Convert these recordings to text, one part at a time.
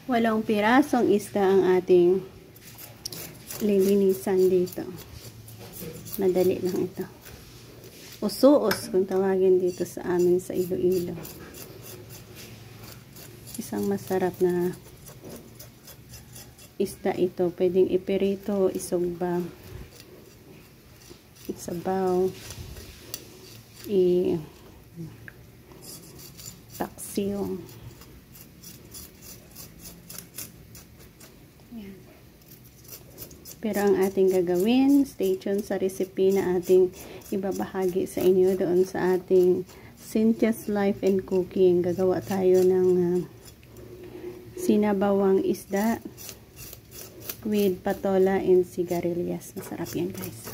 8 pirasong isda ang ating lilinisan dito. Madali lang ito. Usuos kung tawagin dito sa amin sa Iloilo. Isang masarap na isda ito. Pwedeng iperito, isugba, isabaw, taksiyo. Pero ang ating gagawin, stay tuned sa recipe na ating ibabahagi sa inyo doon sa ating Cynthia's Life and Cooking. Gagawa tayo ng sinabawang isda with patola and sigarilyas. Masarap yan, guys.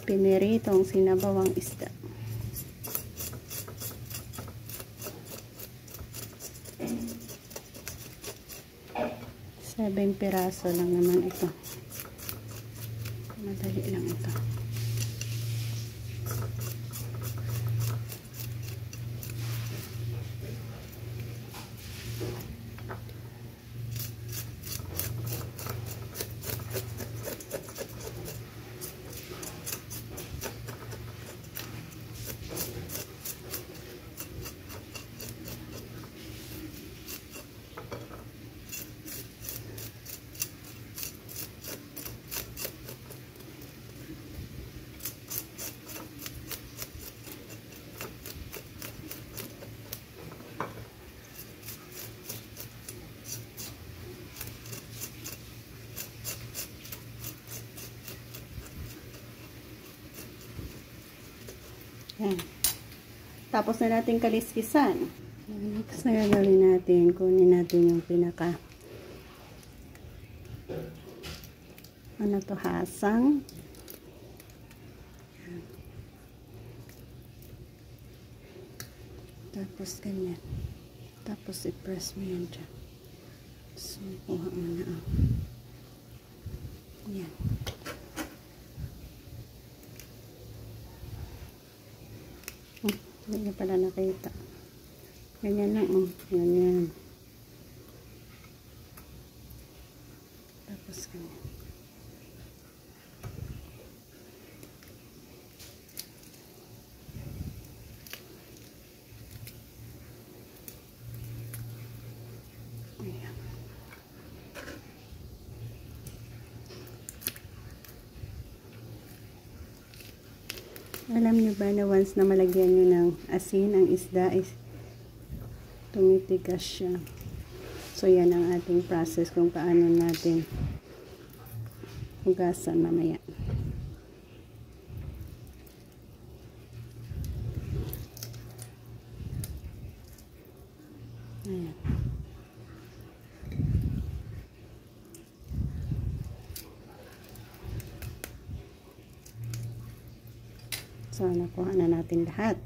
Piniritong sinabawang isda. Sabing piraso lang naman ito. Madali lang ito. Yan. Tapos na natin kaliskisan. Next na gagawin natin, kunin natin yung pinaka hasang. Yan. Tapos ganyan. Tapos i-press mo yan dyan. So, kuha mo na. Yan. Hindi pala nakita. Ganyan lang. Ganyan. Tapos ganyan. Ayan. Alam niyo ba na once na malagyan nyo ng asin ang isda is tumitigas siya. So yan ang ating process kung paano natin hugasan mamaya. Ayan. So, nakuha na natin lahat.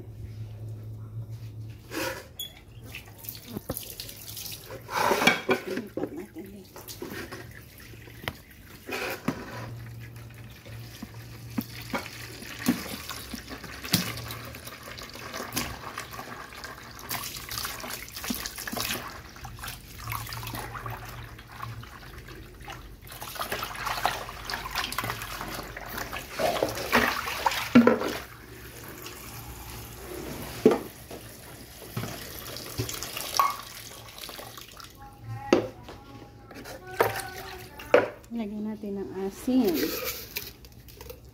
Lagyan natin ng asin.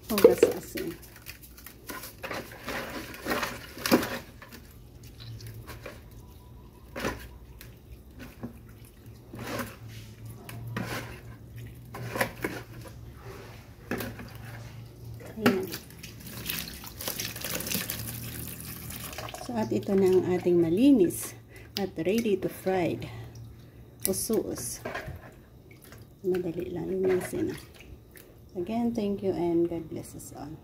Hugas asin. Ayan. So, at ito na ang ating malinis at ready to fried. Usuos. Madali lang linisin. Again, thank you and God bless us all.